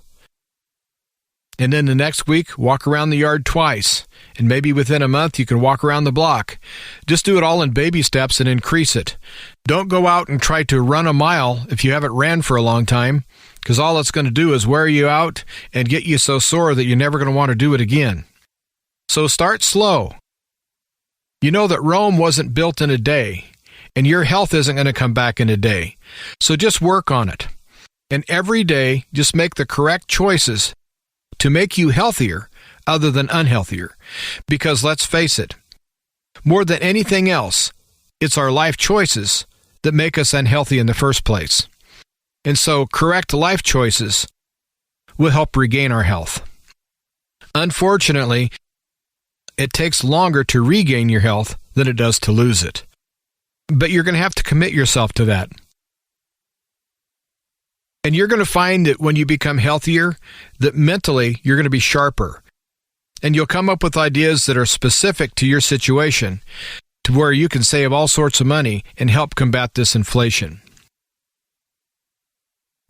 And then the next week, walk around the yard twice. And maybe within a month, you can walk around the block. Just do it all in baby steps and increase it. Don't go out and try to run a mile if you haven't ran for a long time, because all it's going to do is wear you out and get you so sore that you're never going to want to do it again. So start slow. You know that Rome wasn't built in a day, and your health isn't going to come back in a day. So just work on it. And every day, just make the correct choices to make you healthier other than unhealthier. Because let's face it, more than anything else, it's our life choices that make us unhealthy in the first place. And so correct life choices will help regain our health. Unfortunately, it takes longer to regain your health than it does to lose it. But you're going to have to commit yourself to that. And you're going to find that when you become healthier, that mentally you're going to be sharper. And you'll come up with ideas that are specific to your situation, to where you can save all sorts of money and help combat this inflation.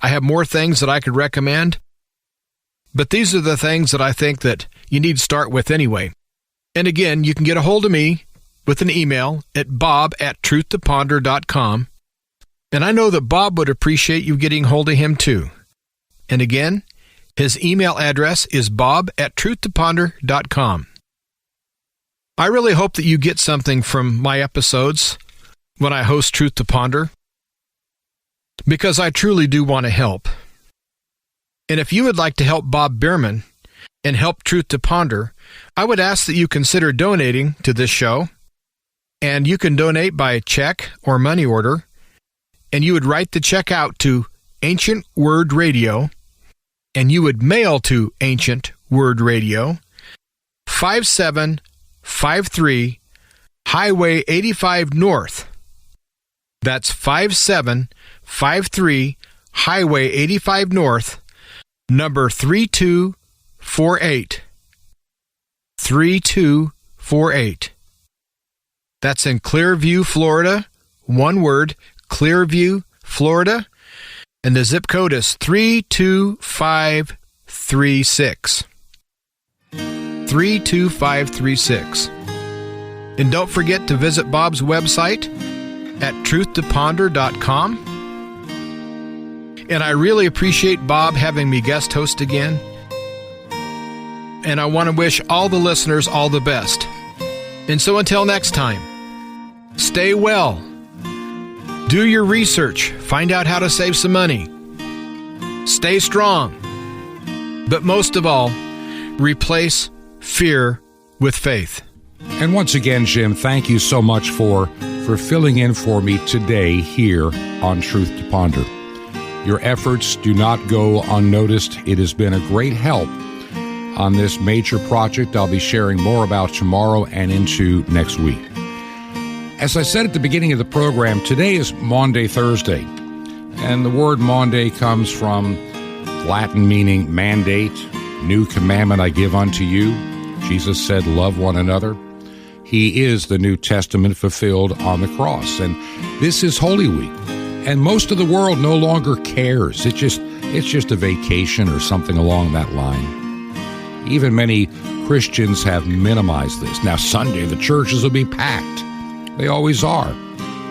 I have more things that I could recommend, but these are the things that I think that you need to start with anyway. And again, you can get a hold of me with an email at bob@truthtoponder.com. And I know that Bob would appreciate you getting hold of him too. And again, his email address is bob@truthtoponder.com. I really hope that you get something from my episodes when I host Truth to Ponder, because I truly do want to help. And if you would like to help Bob Biermann and help Truth to Ponder, I would ask that you consider donating to this show. And you can donate by check or money order. And you would write the check out to Ancient Word Radio, and you would mail to Ancient Word Radio, 5753 Highway 85 North. That's 5753 Highway 85 North, number 3248. 3248. That's in Clearview, Florida. One word, Clearview, Florida. And the zip code is 32536. 32536. And don't forget to visit Bob's website at truthtoponder.com. And I really appreciate Bob having me guest host again. And I want to wish all the listeners all the best. And so until next time, stay well. Do your research. Find out how to save some money. Stay strong. But most of all, replace fear with faith. And once again, Jim, thank you so much for filling in for me today here on Truth to Ponder. Your efforts do not go unnoticed. It has been a great help on this major project I'll be sharing more about tomorrow and into next week. As I said at the beginning of the program, today is Maundy Thursday. And the word Maundy comes from Latin meaning mandate, new commandment I give unto you. Jesus said, love one another. He is the New Testament fulfilled on the cross. And this is Holy Week. And most of the world no longer cares. It's just a vacation or something along that line. Even many Christians have minimized this. Now, Sunday, the churches will be packed. They always are,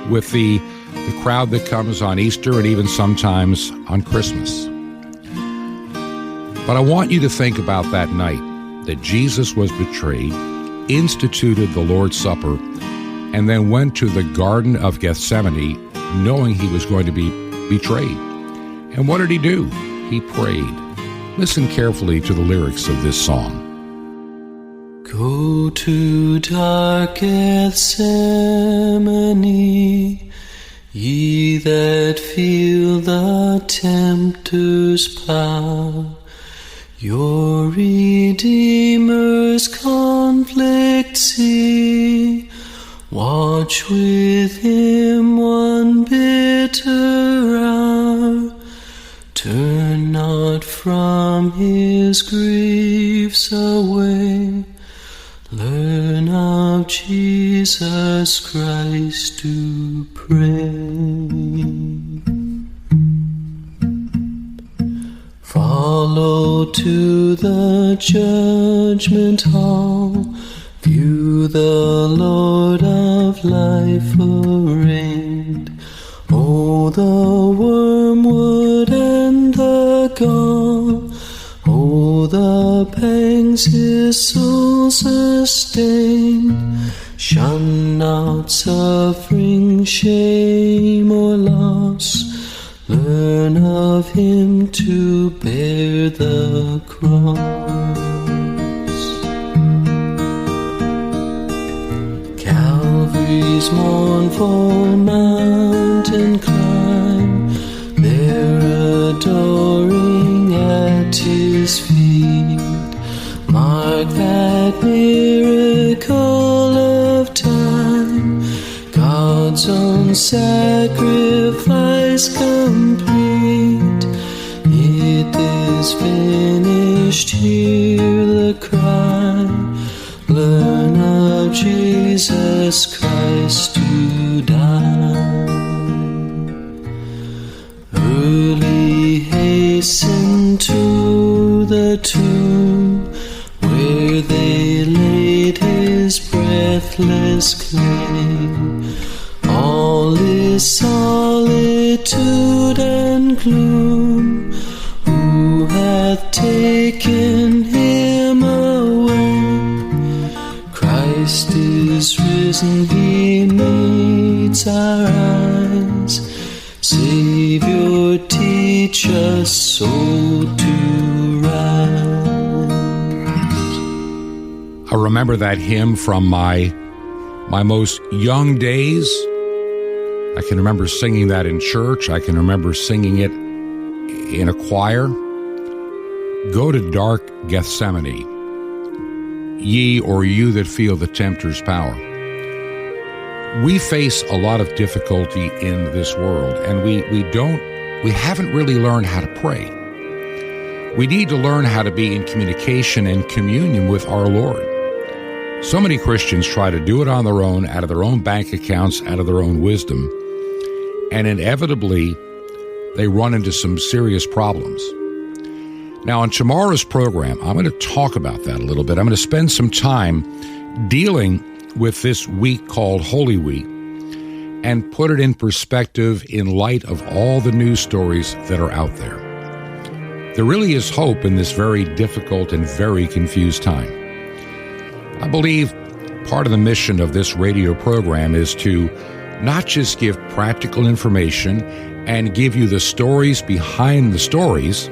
with the crowd that comes on Easter and even sometimes on Christmas. But I want you to think about that night that Jesus was betrayed, instituted the Lord's Supper, and then went to the Garden of Gethsemane knowing he was going to be betrayed. And what did he do? He prayed. Listen carefully to the lyrics of this song. Go to dark Gethsemane, ye that feel the tempter's power, your Redeemer's conflict see. Watch with him one bitter hour. from his griefs away. Learn of Jesus Christ to pray. Follow to the judgment hall, view the Lord of life arraigned. Oh, the wormwood and the gall, oh, the pangs his soul sustained. Shun not suffering, shame, or loss. Learn of him to bear the cross. Calvary's mournful mountain climb, there adoring at his feet. Mark that miracle of time, God's own sacrifice complete. It is finished, hear the cry. Learn of Jesus Christ to die. Early hasten to the tomb, where they laid his breathless clay. All is solitude and gloom. Who hath taken him away? Christ is risen, he meets our eyes. Savior, teach us so to rise. I remember that hymn from my most young days. I can remember singing that in church. I can remember singing it in a choir. Go to dark Gethsemane, ye or you that feel the tempter's power. We face a lot of difficulty in this world, and we haven't really learned how to pray. We need to learn how to be in communication and communion with our Lord. So many Christians try to do it on their own, out of their own bank accounts, out of their own wisdom, and inevitably they run into some serious problems. Now, on tomorrow's program, I'm going to talk about that a little bit. I'm going to spend some time dealing with this week called Holy Week and put it in perspective in light of all the news stories that are out there. There really is hope in this very difficult and very confused time. I believe part of the mission of this radio program is to not just give practical information and give you the stories behind the stories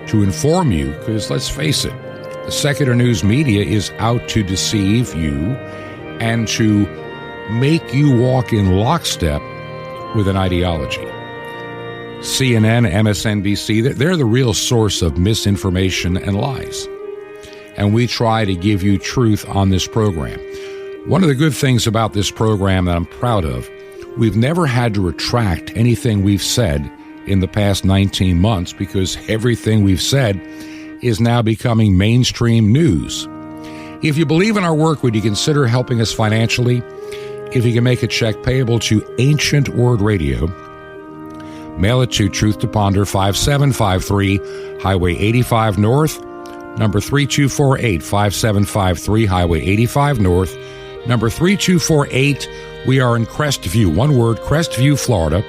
to inform you, because let's face it, the secular news media is out to deceive you and to make you walk in lockstep with an ideology. CNN, MSNBC, they're the real source of misinformation and lies. And we try to give you truth on this program. One of the good things about this program that I'm proud of, we've never had to retract anything we've said in the past 19 months because everything we've said is now becoming mainstream news. If you believe in our work, would you consider helping us financially? If you can make a check payable to Ancient Word Radio, mail it to Truth to Ponder, 5753 Highway 85 North, number 3248, 5753 Highway 85 North, number 3248. We are in Crestview, one word, Crestview, Florida,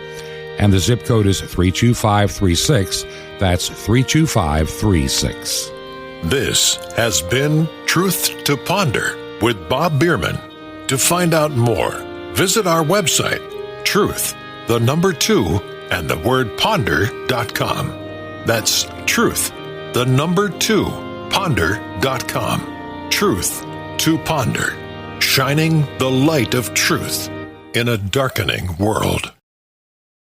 and the zip code is 32536. That's 32536. This has been Truth to Ponder with Bob Biermann. To find out more, visit our website, truth, 2, and the word ponder.com. That's truth, 2, ponder.com. Truth to Ponder, shining the light of truth in a darkening world.